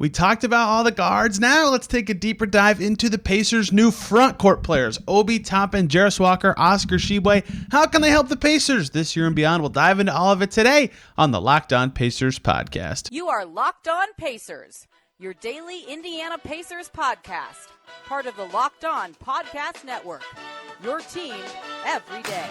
We talked about all the guards. Now let's take a deeper dive into the Pacers' new front court players. Obi Toppin, Jarace Walker, Oscar Tshiebwe. How can they help the Pacers this year and beyond? We'll dive into all of it today on the Locked On Pacers podcast. You are Locked On Pacers, your daily Indiana Pacers podcast. Part of the Locked On Podcast Network. Your team every day.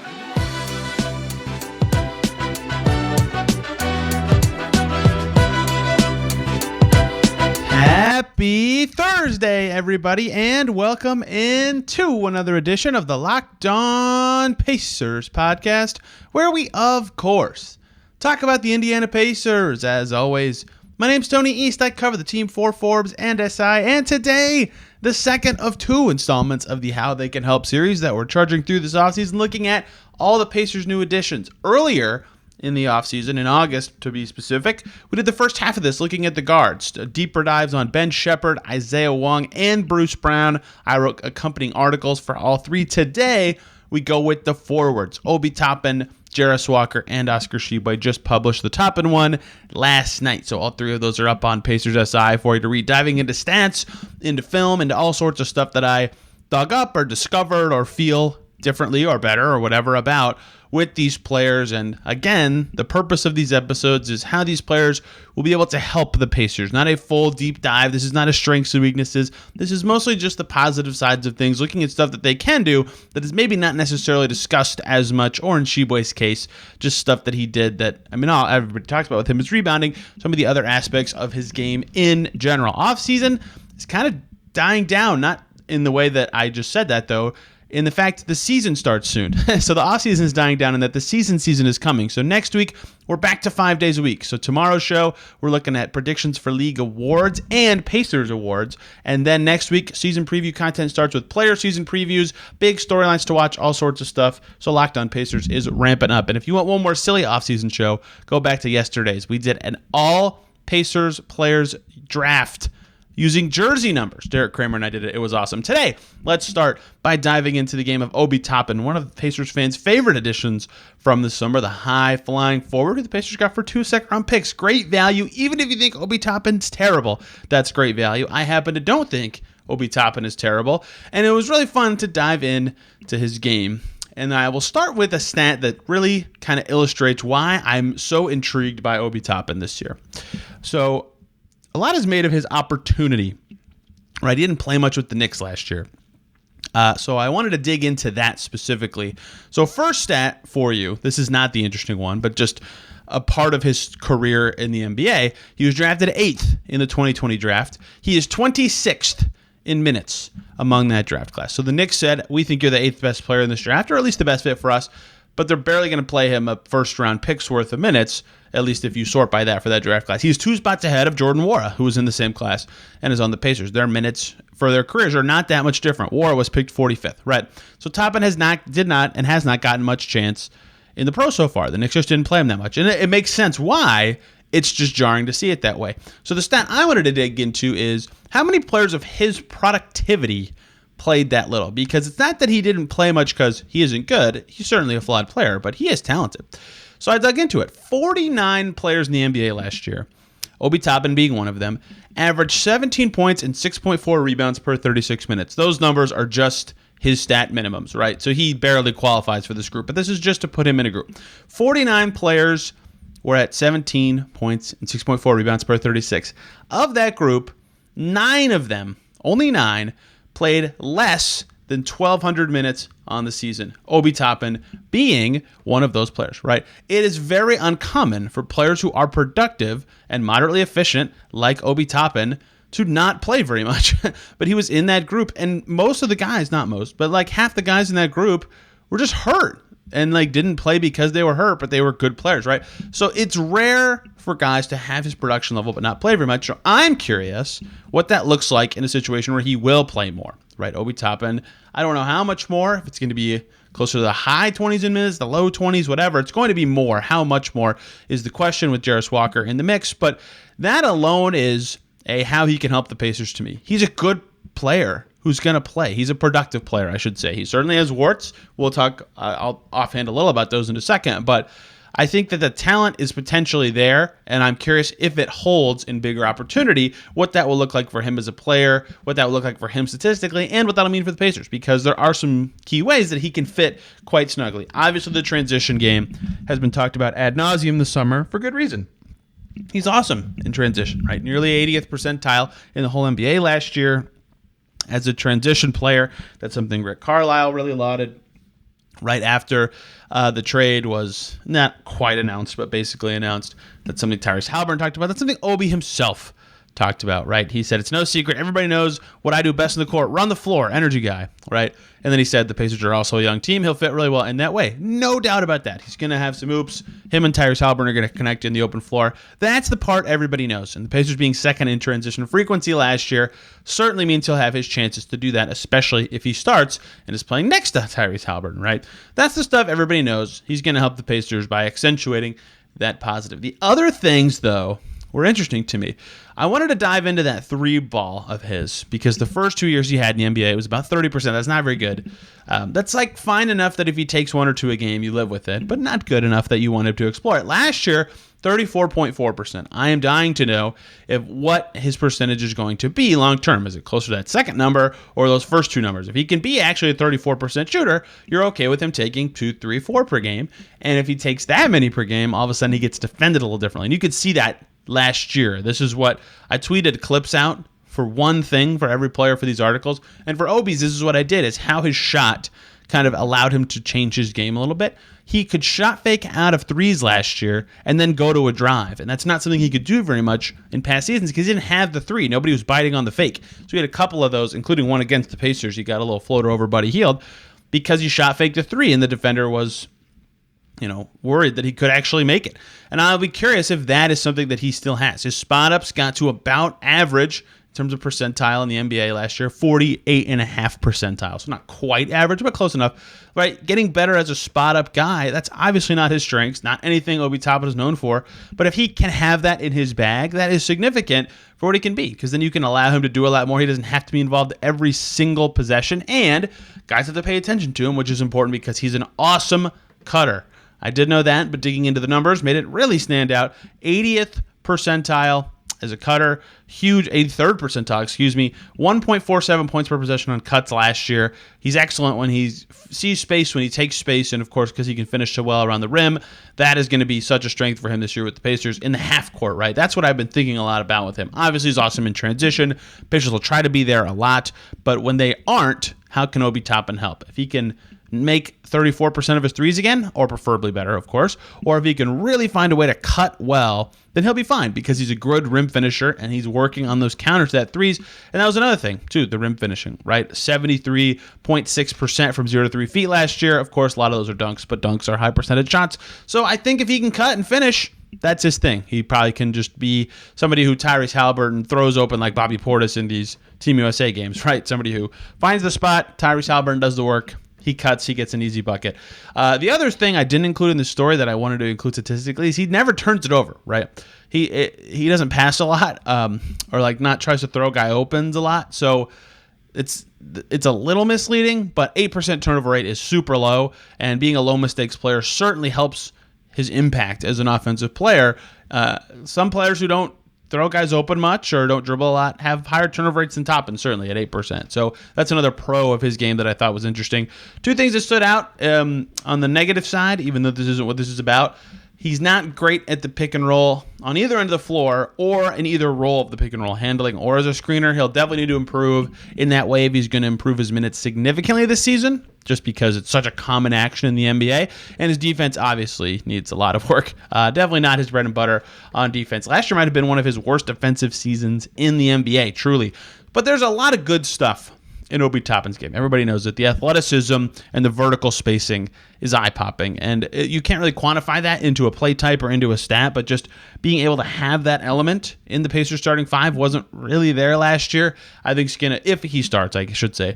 Happy Thursday, everybody, and welcome into another edition of the Locked On Pacers podcast, where we, of course, talk about the Indiana Pacers. As always, my name's Tony East. I cover the team for Forbes and SI, and today, the second of two installments of the How They Can Help series that we're charging through this offseason, looking at all the Pacers' new additions. Earlier in the offseason, in August to be specific, we did the first half of this looking at the guards. Deeper dives on Ben Shepherd, Isaiah Wong, and Bruce Brown. I wrote accompanying articles for all three. Today, we go with the forwards. Obi Toppin, Jarace Walker, and Oscar Tshiebwe just published the Toppin one last night. So all three of those are up on Pacers SI for you to read, diving into stats, into film, into all sorts of stuff that I dug up or discovered or feel differently or better or whatever about with these players. And again, the purpose of these episodes is how these players will be able to help the Pacers. Not a full deep dive. This is not a strengths and weaknesses. This is mostly just the positive sides of things, looking at stuff that they can do that is maybe not necessarily discussed as much, or in Tshiebwe's case, just stuff that he did that, all everybody talks about with him is rebounding, some of the other aspects of his game in general. Offseason is kind of dying down, not in the way that I just said that, though, in the fact the season starts soon. So the offseason is dying down and that the season is coming. So next week, we're back to 5 days a week. So tomorrow's show, we're looking at predictions for league awards and Pacers awards. And then next week, season preview content starts with player season previews, big storylines to watch, all sorts of stuff. So Locked On Pacers is ramping up. And if you want one more silly offseason show, go back to yesterday's. We did an all Pacers players draft using jersey numbers. Derek Kramer and I did it. It was awesome. Today, let's start by diving into the game of Obi Toppin, one of the Pacers fans' favorite additions from the summer, the high-flying forward who the Pacers got for 2 second-round picks. Great value. Even if you think Obi Toppin's terrible, that's great value. I happen to don't think Obi Toppin is terrible, and it was really fun to dive in to his game. And I will start with a stat that really kind of illustrates why I'm so intrigued by Obi Toppin this year. So a lot is made of his opportunity, right? He didn't play much with the Knicks last year. So I wanted to dig into that specifically. So first stat for you, this is not the interesting one, but just a part of his career in the NBA. He was drafted 8th in the 2020 draft. He is 26th in minutes among that draft class. So the Knicks said, we think you're the 8th best player in this draft, or at least the best fit for us, but they're barely going to play him a first-round pick's worth of minutes, at least if you sort by that for that draft class. He's 2 spots ahead of Jordan Nwora, who was in the same class and is on the Pacers. Their minutes for their careers are not that much different. Nwora was picked 45th, right? So Toppin has not gotten much chance in the pro so far. The Knicks just didn't play him that much. And it makes sense why. It's just jarring to see it that way. So the stat I wanted to dig into is how many players of his productivity played that little, because it's not that he didn't play much because he isn't good. He's certainly a flawed player, but he is talented. So I dug into it. 49 players in the NBA last year, Obi Toppin being one of them, averaged 17 points and 6.4 rebounds per 36 minutes. Those numbers are just his stat minimums, right? So he barely qualifies for this group, but this is just to put him in a group. 49 players were at 17 points and 6.4 rebounds per 36. Of that group, 9 of them, only 9, played less than 1,200 minutes on the season. Obi Toppin being one of those players, right? It is very uncommon for players who are productive and moderately efficient, like Obi Toppin, to not play very much. But he was in that group, and most of the guys, not most, but like half the guys in that group were just hurt and like didn't play because they were hurt, but they were good players, right? So it's rare for guys to have his production level but not play very much. So I'm curious what that looks like in a situation where he will play more, right? Obi Toppin, I don't know how much more, if it's going to be closer to the high 20s in minutes, the low 20s, whatever. It's going to be more. How much more is the question with Jarace Walker in the mix, but that alone is how he can help the Pacers to me. He's a good player who's going to play. He's a productive player, I should say. He certainly has warts. We'll talk, I'll offhand a little about those in a second, but I think that the talent is potentially there, and I'm curious if it holds in bigger opportunity, what that will look like for him as a player, what that will look like for him statistically, and what that'll mean for the Pacers, because there are some key ways that he can fit quite snugly. Obviously, the transition game has been talked about ad nauseum this summer for good reason. He's awesome in transition, right? Nearly 80th percentile in the whole NBA last year as a transition player. That's something Rick Carlisle really lauded right after the trade was not quite announced, but basically announced. That's something Tyrese Halliburton talked about. That's something Obi himself talked about, right? He said, it's no secret. Everybody knows what I do best in the court. Run the floor, energy guy, right? And then he said the Pacers are also a young team. He'll fit really well in that way. No doubt about that. He's going to have some oops. Him and Tyrese Halliburton are going to connect in the open floor. That's the part everybody knows. And the Pacers being second in transition frequency last year certainly means he'll have his chances to do that, especially if he starts and is playing next to Tyrese Halliburton, right? That's the stuff everybody knows. He's going to help the Pacers by accentuating that positive. The other things, though, were interesting to me. I wanted to dive into that 3-ball of his because the first 2 years he had in the NBA, it was about 30%. That's not very good. That's like fine enough that if he takes 1 or 2 a game, you live with it, but not good enough that you want him to explore it. Last year, 34.4%. I am dying to know if what his percentage is going to be long term. Is it closer to that second number or those first 2 numbers? If he can be actually a 34% shooter, you're okay with him taking 2, 3, 4 per game. And if he takes that many per game, all of a sudden he gets defended a little differently. And you could see that last year. This is what I tweeted clips out for one thing for every player for these articles. And for Obi's, this is what I did, is how his shot kind of allowed him to change his game a little bit. He could shot fake out of threes last year and then go to a drive. And that's not something he could do very much in past seasons because he didn't have the three. Nobody was biting on the fake. So he had a couple of those, including one against the Pacers. He got a little floater over Buddy Hield because he shot faked a three and the defender was worried that he could actually make it. And I'll be curious if that is something that he still has. His spot ups got to about average in terms of percentile in the NBA last year, 48.5 percentile. So not quite average, but close enough, right? Getting better as a spot up guy, that's obviously not his strengths, not anything Obi Toppin is known for. But if he can have that in his bag, that is significant for what he can be, because then you can allow him to do a lot more. He doesn't have to be involved every single possession, and guys have to pay attention to him, which is important because he's an awesome cutter. I did know that, but digging into the numbers made it really stand out. 80th percentile as a cutter, huge 83rd percentile, 1.47 points per possession on cuts last year. He's excellent when he sees space, when he takes space, and of course, because he can finish so well around the rim, that is going to be such a strength for him this year with the Pacers in the half court, right? That's what I've been thinking a lot about with him. Obviously, he's awesome in transition. Pacers will try to be there a lot, but when they aren't, how can Obi Toppin help? If he can make 34% of his threes again, or preferably better, of course, or if he can really find a way to cut well, then he'll be fine because he's a good rim finisher and he's working on those counters to that threes. And that was another thing, too, the rim finishing, right? 73.6% from 0 to 3 feet last year. Of course, a lot of those are dunks, but dunks are high percentage shots. So I think if he can cut and finish, that's his thing. He probably can just be somebody who Tyrese Halliburton throws open like Bobby Portis in these Team USA games, right? Somebody who finds the spot, Tyrese Halliburton does the work. He cuts, he gets an easy bucket. The other thing I didn't include in the story that I wanted to include statistically is he never turns it over, right? He doesn't pass a lot or like not tries to throw guy opens a lot. So it's a little misleading, but 8% turnover rate is super low, and being a low mistakes player certainly helps his impact as an offensive player. Some players who don't throw guys open much or don't dribble a lot have higher turnover rates than Toppin, certainly at 8%. So that's another pro of his game that I thought was interesting. Two things that stood out on the negative side, even though this isn't what this is about. He's not great at the pick and roll on either end of the floor or in either role of the pick and roll, handling or as a screener. He'll definitely need to improve in that way if he's going to improve his minutes significantly this season, just because it's such a common action in the NBA. And his defense obviously needs a lot of work. Definitely not his bread and butter on defense. Last year might have been one of his worst defensive seasons in the NBA, truly. But there's a lot of good stuff in Obi Toppin's game. Everybody knows that the athleticism and the vertical spacing is eye-popping, and you can't really quantify that into a play type or into a stat, but just being able to have that element in the Pacers starting five wasn't really there last year. I think Skinner, if he starts, I should say,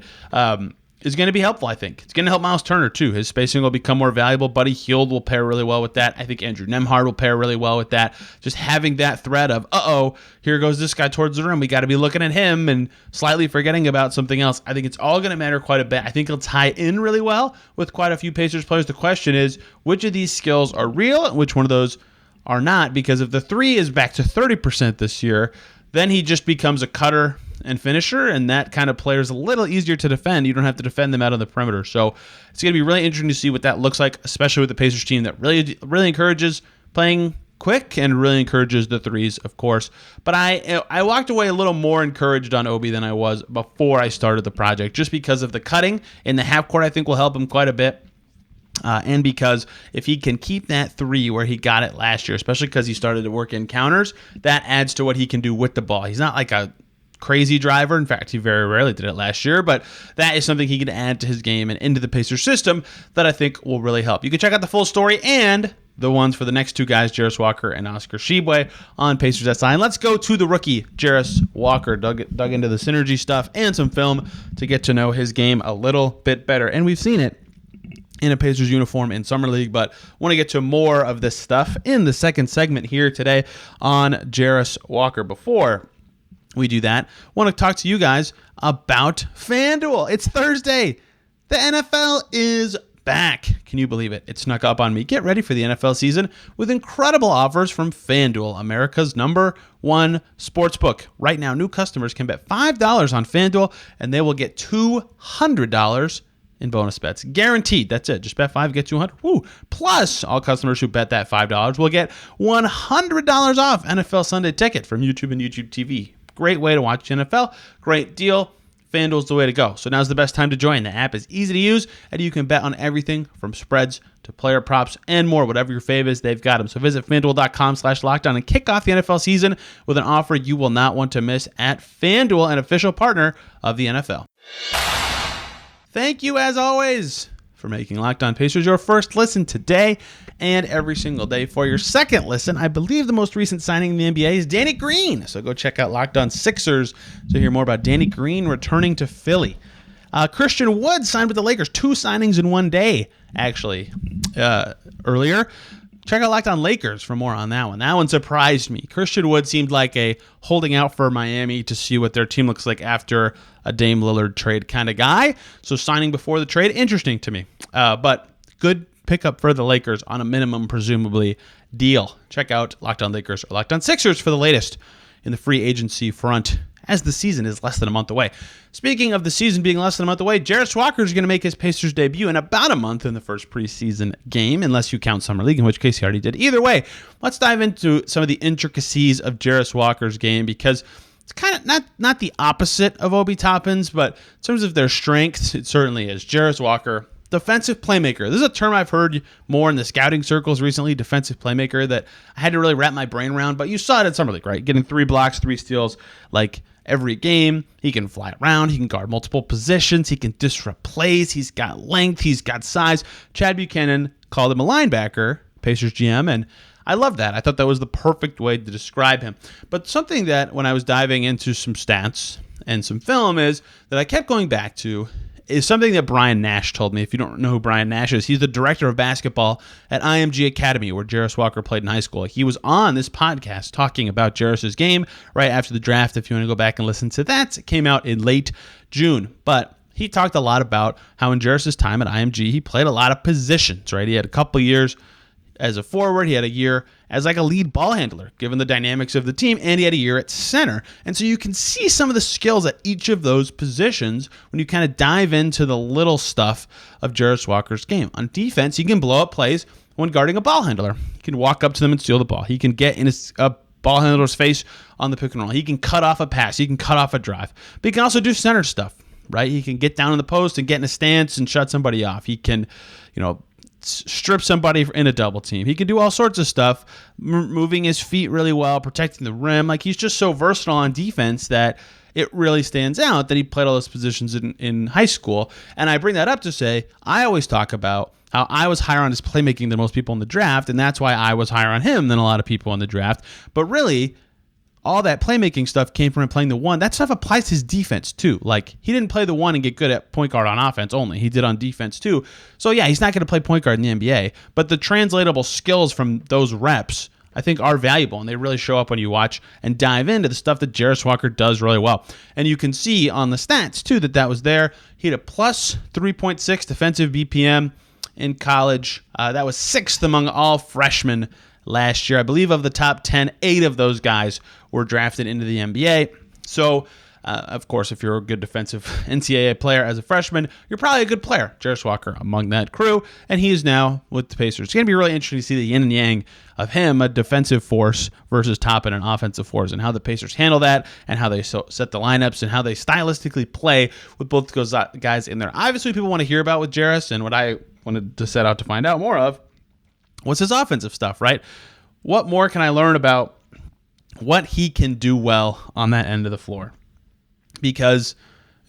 is going to be helpful, I think. It's going to help Miles Turner, too. His spacing will become more valuable. Buddy Hield will pair really well with that. I think Andrew Nembhard will pair really well with that. Just having that threat of, here goes this guy towards the rim. We got to be looking at him and slightly forgetting about something else. I think it's all going to matter quite a bit. I think it'll tie in really well with quite a few Pacers players. The question is, which of these skills are real and which one of those are not? Because if the three is back to 30% this year, then he just becomes a cutter and finisher, and that kind of player is a little easier to defend. You don't have to defend them out on the perimeter. So it's going to be really interesting to see what that looks like, especially with the Pacers team that really encourages playing quick and really encourages the threes, of course. But I walked away a little more encouraged on Obi than I was before I started the project, just because of the cutting in the half court. I think will help him quite a bit. And because if he can keep that three where he got it last year, especially because he started to work in counters, that adds to what he can do with the ball. He's not like a crazy driver. In fact, he very rarely did it last year, but that is something he can add to his game and into the Pacers system that I think will really help. You can check out the full story and the ones for the next two guys, Jarace Walker and Oscar Tshiebwe, on Pacers SI. And let's go to the rookie, Jarace Walker. Dug into the synergy stuff and some film to get to know his game a little bit better. And we've seen it in a Pacers uniform in Summer League, but want to get to more of this stuff in the second segment here today on Jarace Walker. Before we do that, I want to talk to you guys about FanDuel. It's Thursday. The NFL is back. Can you believe it? It snuck up on me. Get ready for the NFL season with incredible offers from FanDuel, America's #1 sportsbook. Right now, new customers can bet $5 on FanDuel, and they will get $200 in bonus bets. Guaranteed. That's it. Just bet 5, get 200. Woo. Plus, all customers who bet that $5 will get $100 off NFL Sunday Ticket from YouTube and YouTube TV. Great way to watch the NFL. Great deal. FanDuel's the way to go. So now's the best time to join. The app is easy to use, and you can bet on everything from spreads to player props and more. Whatever your fave is, they've got them. So visit FanDuel.com/lockdown and kick off the NFL season with an offer you will not want to miss at FanDuel, an official partner of the NFL. Thank you, as always, for making Locked On Pacers your first listen today and every single day. For your second listen, I believe the most recent signing in the NBA is Danny Green. So go check out Locked On Sixers to hear more about Danny Green returning to Philly. Christian Wood signed with the Lakers. 2 signings in one day, actually, earlier. Check out Locked On Lakers for more on that one. That one surprised me. Christian Wood seemed like a holding out for Miami to see what their team looks like after a Dame Lillard trade kind of guy. So signing before the trade, interesting to me. But good pickup for the Lakers on a minimum, presumably, deal. Check out Locked On Lakers or Locked On Sixers for the latest in the free agency front, as the season is less than a month away. Speaking of the season being less than a month away, Jarace Walker is going to make his Pacers debut in about a month in the first preseason game, unless you count Summer League, in which case he already did. Either way, let's dive into some of the intricacies of Jarace Walker's game, because it's kind of not the opposite of Obi Toppin's, but in terms of their strengths, it certainly is. Jarace Walker, defensive playmaker. This is a term I've heard more in the scouting circles recently, defensive playmaker, that I had to really wrap my brain around, but you saw it at Summer League, right? Getting 3 blocks, 3 steals, like every game. He can fly around. He can guard multiple positions. He can disrupt plays. He's got length. He's got size. Chad Buchanan called him a linebacker, Pacers GM, and I love that. I thought that was the perfect way to describe him. But something that when I was diving into some stats and some film is that I kept going back to is something that Brian Nash told me. If you don't know who Brian Nash is, he's the director of basketball at IMG Academy, where Jarace Walker played in high school. He was on this podcast talking about Jarace's game right after the draft. If you want to go back and listen to that, it came out in late June. But he talked a lot about how in Jarace's time at IMG, he played a lot of positions, right? He had a couple years as a forward. He had a year as like a lead ball handler, given the dynamics of the team, and he had a year at center. And so you can see some of the skills at each of those positions when you kind of dive into the little stuff of Jarace Walker's game. On defense, he can blow up plays when guarding a ball handler. He can walk up to them and steal the ball. He can get in a ball handler's face on the pick and roll. He can cut off a pass. He can cut off a drive. But he can also do center stuff, right? He can get down in the post and get in a stance and shut somebody off. He can, strip somebody in a double team. He can do all sorts of stuff, moving his feet really well, protecting the rim. Like, he's just so versatile on defense that it really stands out that he played all those positions in high school. And I bring that up to say, I always talk about how I was higher on his playmaking than most people in the draft, and that's why I was higher on him than a lot of people in the draft. But really, all that playmaking stuff came from him playing the one. That stuff applies to his defense too. Like, he didn't play the one and get good at point guard on offense only. He did on defense too. So yeah, he's not going to play point guard in the NBA, but the translatable skills from those reps, I think, are valuable, and they really show up when you watch and dive into the stuff that Jarace Walker does really well. And you can see on the stats too that was there. He had a plus 3.6 defensive BPM in college. That was 6th among all freshmen last year. I believe of the top 10, 8 of those guys were drafted into the NBA. So, of course, if you're a good defensive NCAA player as a freshman, you're probably a good player. Jarace Walker among that crew, and he is now with the Pacers. It's going to be really interesting to see the yin and yang of him, a defensive force versus Toppin, an offensive force, and how the Pacers handle that, and how they set the lineups, and how they stylistically play with both those guys in there. Obviously, people want to hear about with Jarace, and what I wanted to set out to find out more of was his offensive stuff, right? What more can I learn about what he can do well on that end of the floor? Because,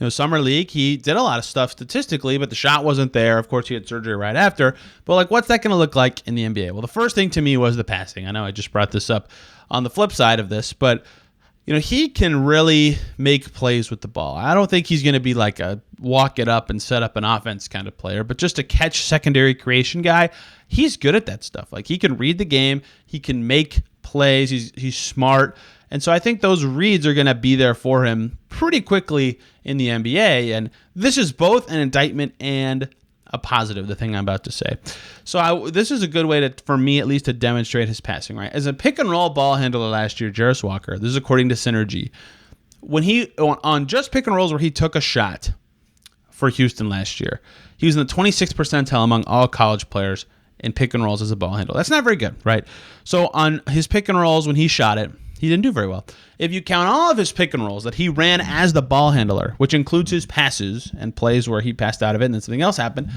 summer league, he did a lot of stuff statistically, but the shot wasn't there. Of course, he had surgery right after. But, like, what's that going to look like in the NBA? Well, the first thing to me was the passing. I know I just brought this up on the flip side of this, but, he can really make plays with the ball. I don't think he's going to be like a walk it up and set up an offense kind of player, but just a catch secondary creation guy. He's good at that stuff. Like, he can read the game. He can make plays. He's smart. And so I think those reads are going to be there for him pretty quickly in the NBA. And this is both an indictment and a positive, the thing I'm about to say. So this is a good way for me at least to demonstrate his passing, right? As a pick and roll ball handler last year, Jarace Walker, this is according to Synergy, when he, on just pick and rolls where he took a shot for Houston last year, he was in the 26th percentile among all college players in pick and rolls as a ball handler. That's not very good, right? So on his pick and rolls when he shot it, he didn't do very well. If you count all of his pick and rolls that he ran as the ball handler, which includes his passes and plays where he passed out of it and then something else happened,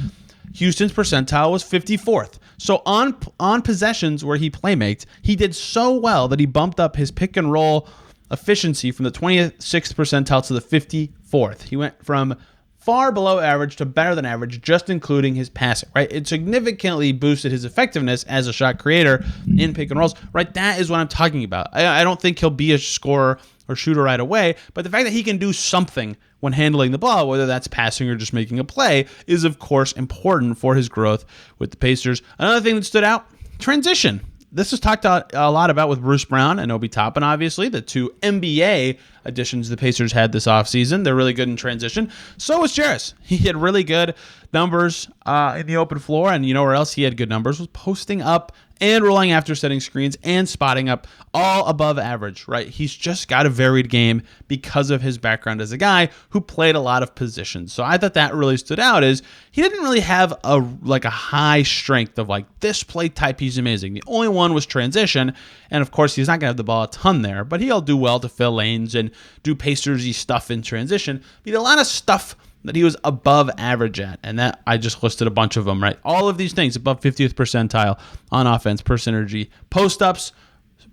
Houston's percentile was 54th. So on possessions where he playmaked, he did so well that he bumped up his pick and roll efficiency from the 26th percentile to the 54th. He went from far below average to better than average, just including his passing, right? It significantly boosted his effectiveness as a shot creator in pick and rolls, right? That is what I'm talking about. I don't think he'll be a scorer or shooter right away, but the fact that he can do something when handling the ball, whether that's passing or just making a play, is of course important for his growth with the Pacers. Another thing that stood out, transition. This was talked a lot about with Bruce Brown and Obi Toppin, obviously, the two NBA additions the Pacers had this offseason. They're really good in transition. So was Jarace. He had really good numbers in the open floor, and you know where else he had good numbers was posting up and rolling after setting screens and spotting up, all above average, right? He's just got a varied game because of his background as a guy who played a lot of positions. So I thought that really stood out, is he didn't really have a high strength of like this play type, he's amazing. The only one was transition, and of course he's not going to have the ball a ton there, but he'll do well to fill lanes and do Pacers-y stuff in transition. He did a lot of stuff that he was above average at, and that I just listed a bunch of them, right? All of these things above 50th percentile on offense per Synergy. Post-ups,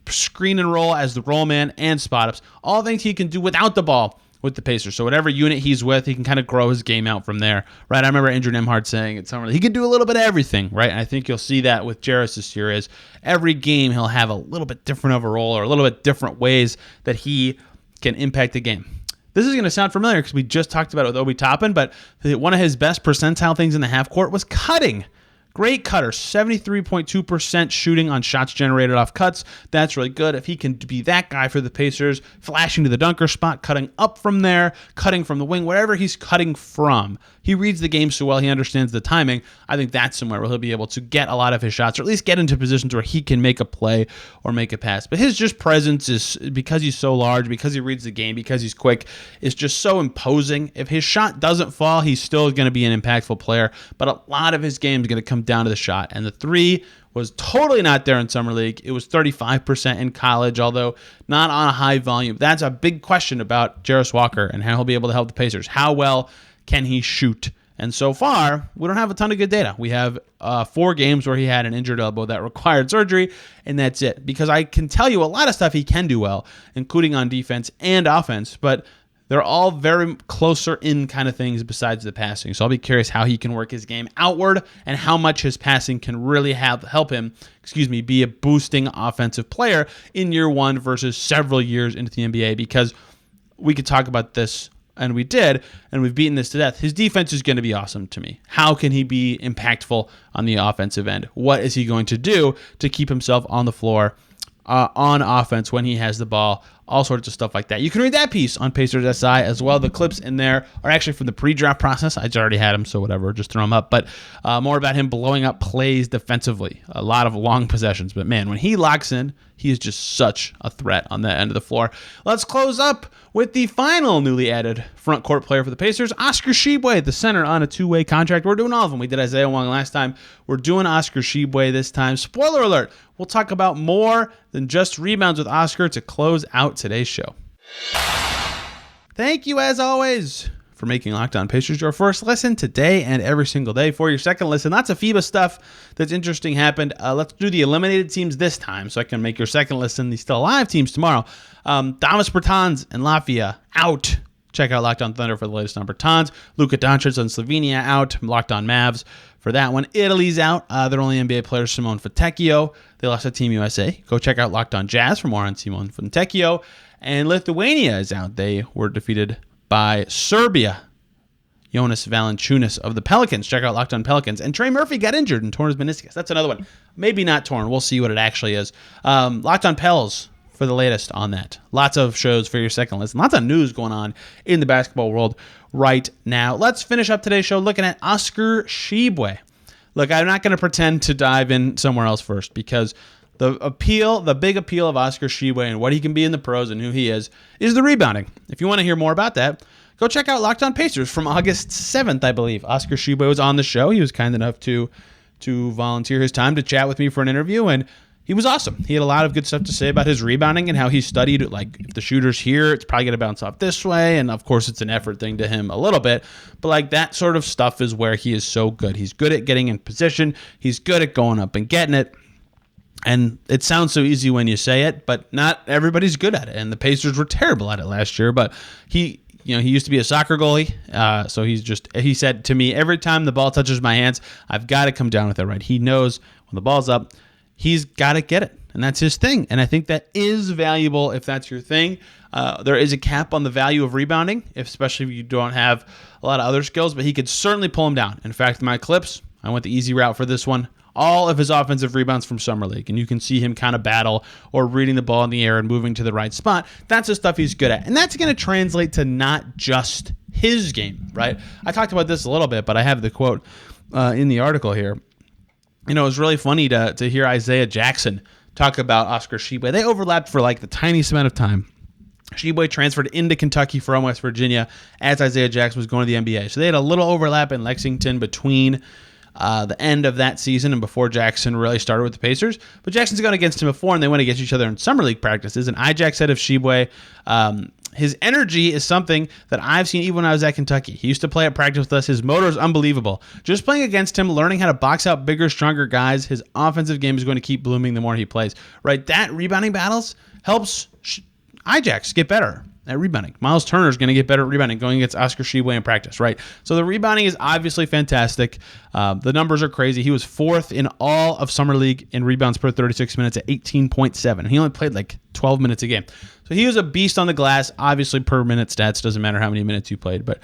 screen and roll as the roll man, and spot-ups. All things he can do without the ball with the Pacers. So whatever unit he's with, he can kind of grow his game out from there, right? I remember Andrew Nemhard saying it somewhere, he can do a little bit of everything, right? And I think you'll see that with Jarace this year, is every game he'll have a little bit different of a role or a little bit different ways that he can impact the game. This is going to sound familiar because we just talked about it with Obi Toppin, but one of his best percentile things in the half court was cutting. Great cutter, 73.2% shooting on shots generated off cuts. That's really good. If he can be that guy for the Pacers, flashing to the dunker spot, cutting up from there, cutting from the wing, wherever he's cutting from. He reads the game so well, he understands the timing. I think that's somewhere where he'll be able to get a lot of his shots, or at least get into positions where he can make a play or make a pass. But his just presence is, because he's so large, because he reads the game, because he's quick, is just so imposing. If his shot doesn't fall, he's still going to be an impactful player, but a lot of his game is going to come down to the shot. And the three was totally not there in summer league. It was 35% in college, although not on a high volume. That's a big question about Jarace Walker and how he'll be able to help the Pacers. How well can he shoot? And so far, we don't have a ton of good data. We have 4 games where he had an injured elbow that required surgery, and that's it. Because I can tell you a lot of stuff he can do well, including on defense and offense, but They're all very closer in kind of things besides the passing. So I'll be curious how he can work his game outward and how much his passing can really help him, be a boosting offensive player in year one versus several years into the NBA, because we could talk about this, and we did, and we've beaten this to death. His defense is going to be awesome to me. How can he be impactful on the offensive end? What is he going to do to keep himself on the floor on offense when he has the ball? All sorts of stuff like that. You can read that piece on Pacers SI as well. The clips in there are actually from the pre-draft process. I just already had him, so whatever, just throw him up. But more about him blowing up plays defensively. A lot of long possessions. But man, when he locks in, he is just such a threat on that end of the floor. Let's close up with the final newly added front court player for the Pacers, Oscar Tshiebwe, the center on a two-way contract. We're doing all of them. We did Isaiah Wong last time. We're doing Oscar Tshiebwe this time. Spoiler alert, we'll talk about more than just rebounds with Oscar to close out today's show. Thank you, as always, for making Locked On Pacers your first listen today and every single day. For your second listen, lots of FIBA stuff that's interesting happened. Let's do the eliminated teams this time so I can make your second listen the still alive teams tomorrow. Davis Bertans and Latvia out. Check out Locked On Thunder for the latest on Bertans. Luka Doncic on Slovenia out. Locked On Mavs for that one. Italy's out. Their only NBA player, Simone Fontecchio. They lost to Team USA. Go check out Locked On Jazz for more on Simone Fontecchio. And Lithuania is out. They were defeated by Serbia. Jonas Valanciunas of the Pelicans. Check out Locked On Pelicans. And Trey Murphy got injured and torn his meniscus. That's another one. Maybe not torn. We'll see what it actually is. Locked On Pels for the latest on that. Lots of shows for your second listen. Lots of news going on in the basketball world right now. Let's finish up today's show looking at Oscar Tshiebwe. Look, I'm not going to pretend to dive in somewhere else first, because the big appeal of Oscar Tshiebwe and what he can be in the pros and who he is the rebounding. If you want to hear more about that, go check out Locked On Pacers from August 7th, I believe. Oscar Tshiebwe was on the show. He was kind enough to volunteer his time to chat with me for an interview, and he was awesome. He had a lot of good stuff to say about his rebounding and how he studied, like, if the shooter's here, it's probably going to bounce off this way. And, of course, it's an effort thing to him a little bit. But, like, that sort of stuff is where he is so good. He's good at getting in position. He's good at going up and getting it. And it sounds so easy when you say it, but not everybody's good at it. And the Pacers were terrible at it last year. But he used to be a soccer goalie. So he said to me, every time the ball touches my hands, I've got to come down with it right. He knows when the ball's up, he's got to get it, and that's his thing. And I think that is valuable if that's your thing. There is a cap on the value of rebounding, especially if you don't have a lot of other skills, but he could certainly pull him down. In fact, my clips, I went the easy route for this one. All of his offensive rebounds from Summer League, and you can see him kind of battle or reading the ball in the air and moving to the right spot. That's the stuff he's good at, and that's going to translate to not just his game, right? I talked about this a little bit, but I have the quote in the article here. It was really funny to hear Isaiah Jackson talk about Oscar Tshiebwe. They overlapped for like the tiniest amount of time. Tshiebwe transferred into Kentucky from West Virginia as Isaiah Jackson was going to the NBA. So they had a little overlap in Lexington between the end of that season and before Jackson really started with the Pacers. But Jackson's gone against him before, and they went against each other in summer league practices. And Ijack said of Tshiebwe, his energy is something that I've seen even when I was at Kentucky. He used to play at practice with us. His motor is unbelievable. Just playing against him, learning how to box out bigger, stronger guys, his offensive game is going to keep blooming the more he plays. Right? That rebounding battles helps Ijax get better at rebounding. Miles Turner is going to get better at rebounding going against Oscar Tshiebwe in practice, right? So the rebounding is obviously fantastic. The numbers are crazy. He was fourth in all of Summer League in rebounds per 36 minutes at 18.7. And he only played like 12 minutes a game. So he was a beast on the glass. Obviously, per minute stats doesn't matter how many minutes you played, but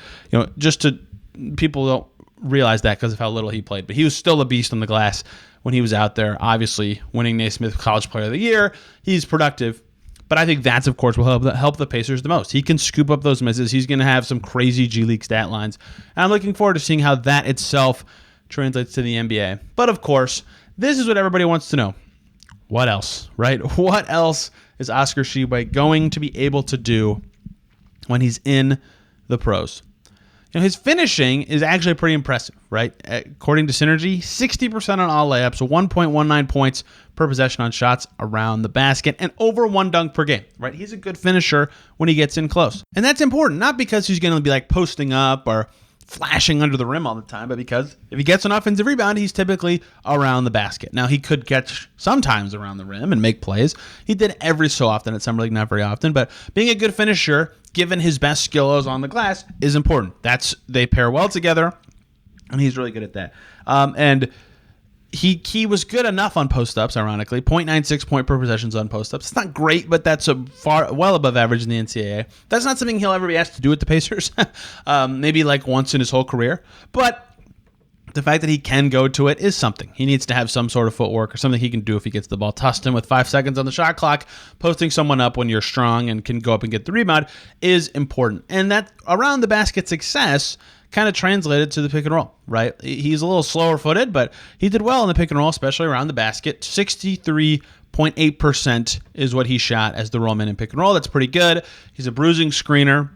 people don't realize that because of how little he played. But he was still a beast on the glass when he was out there. Obviously, winning Naismith College Player of the Year. He's productive. But I think that's, of course, will help the Pacers the most. He can scoop up those misses. He's going to have some crazy G League stat lines. And I'm looking forward to seeing how that itself translates to the NBA. But, of course, this is what everybody wants to know. What else, right? What else is Oscar Tshiebwe going to be able to do when he's in the pros? His finishing is actually pretty impressive, right? According to Synergy, 60% on all layups, 1.19 points per possession on shots around the basket, and over one dunk per game, right? He's a good finisher when he gets in close. And that's important, not because he's going to be like posting up or flashing under the rim all the time, but because if he gets an offensive rebound, he's typically around the basket. Now, he could catch sometimes around the rim and make plays. He did every so often at Summer League, not very often, but being a good finisher, given his best skills on the glass, is important. They pair well together, and he's really good at that. And he was good enough on post-ups, ironically. 0.96 point per possessions on post-ups. It's not great, but that's well above average in the NCAA. That's not something he'll ever be asked to do with the Pacers. Maybe like once in his whole career. But the fact that he can go to it is something. He needs to have some sort of footwork or something he can do if he gets the ball tossed him with 5 seconds on the shot clock. Posting someone up when you're strong and can go up and get the rebound is important. And that around the basket success kind of translated to the pick and roll, right? He's a little slower footed, but he did well in the pick and roll, especially around the basket. 63.8% is what he shot as the rollman in pick and roll. That's pretty good. He's a bruising screener.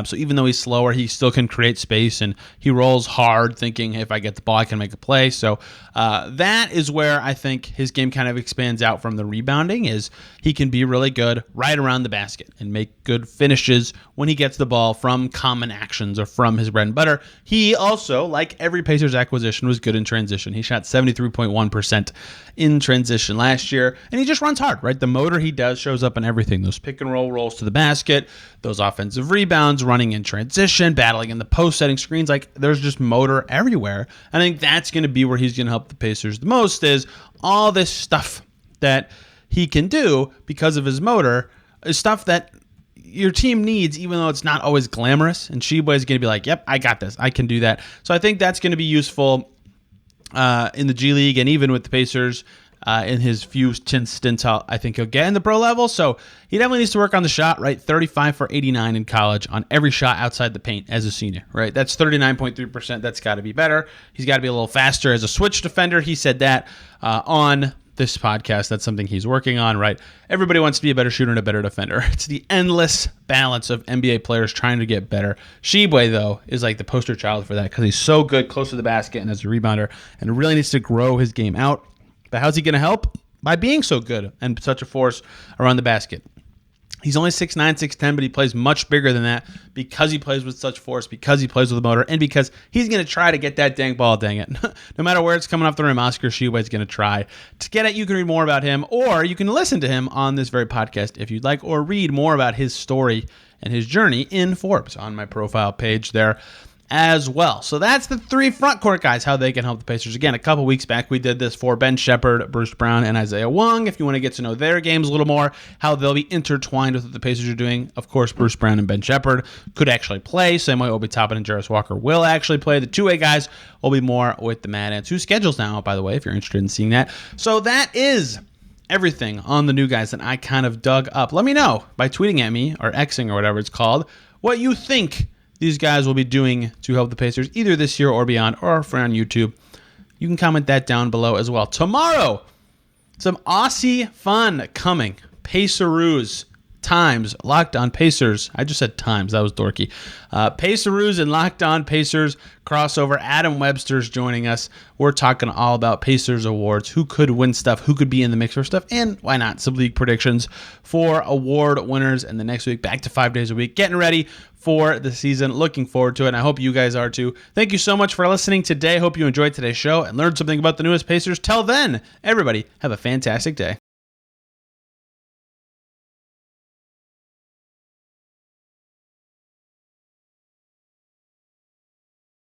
So even though he's slower, he still can create space, and he rolls hard, thinking if I get the ball, I can make a play. So that is where I think his game kind of expands out from the rebounding, is he can be really good right around the basket and make good finishes when he gets the ball from common actions or from his bread and butter. He also, like every Pacers acquisition, was good in transition. He shot 73.1% in transition last year, and he just runs hard, right? The motor he does shows up in everything. Those pick and roll rolls to the basket, those offensive rebounds, running in transition, battling in the post, setting screens. Like, there's just motor everywhere. I think that's going to be where he's going to help the Pacers the most, is all this stuff that he can do because of his motor is stuff that your team needs, even though it's not always glamorous. And Tshiebwe is going to be like, yep, I got this. I can do that. So I think that's going to be useful in the G League and even with the Pacers in his few stints I think he'll get in the pro level. So he definitely needs to work on the shot, right? 35 for 89 in college on every shot outside the paint as a senior, right? That's 39.3%. That's got to be better. He's got to be a little faster as a switch defender. He said that on this podcast. That's something he's working on, right? Everybody wants to be a better shooter and a better defender. It's the endless balance of NBA players trying to get better. Tshiebwe, though, is like the poster child for that because he's so good close to the basket and as a rebounder, and really needs to grow his game out. But how's he going to help? By being so good and such a force around the basket. He's only 6'9", 6'10", but he plays much bigger than that because he plays with such force, because he plays with a motor, and because he's going to try to get that dang ball, dang it. No matter where it's coming off the rim, Oscar Tshiebwe is going to try to get it. You can read more about him, or you can listen to him on this very podcast if you'd like, or read more about his story and his journey in Forbes on my profile page there as well. So that's the three front court guys, how they can help the Pacers. Again, a couple weeks back, we did this for Ben Shepherd, Bruce Brown, and Isaiah Wong. If you want to get to know their games a little more, how they'll be intertwined with what the Pacers are doing. Of course, Bruce Brown and Ben Shepherd could actually play. Same way Obi Toppin and Jarace Walker will actually play. The two-way guys will be more with the Mad Ants, whose schedule's now out, by the way, if you're interested in seeing that. So that is everything on the new guys that I kind of dug up. Let me know by tweeting at me, or Xing or whatever it's called, what you think these guys will be doing to help the Pacers either this year or beyond, or if you're on YouTube. You can comment that down below as well. Tomorrow, some Aussie fun coming. Paceroos times Locked On Pacers. I just said times. That was dorky. Paceroos and Locked On Pacers crossover. Adam Webster's joining us. We're talking all about Pacers awards, who could win stuff, who could be in the mix for stuff, and why not some league predictions for award winners. And the next week, back to 5 days a week, getting ready for the season. Looking forward to it, and I hope you guys are too. Thank you so much for listening today. Hope you enjoyed today's show and learned something about the newest Pacers. Till then, everybody, have a fantastic day.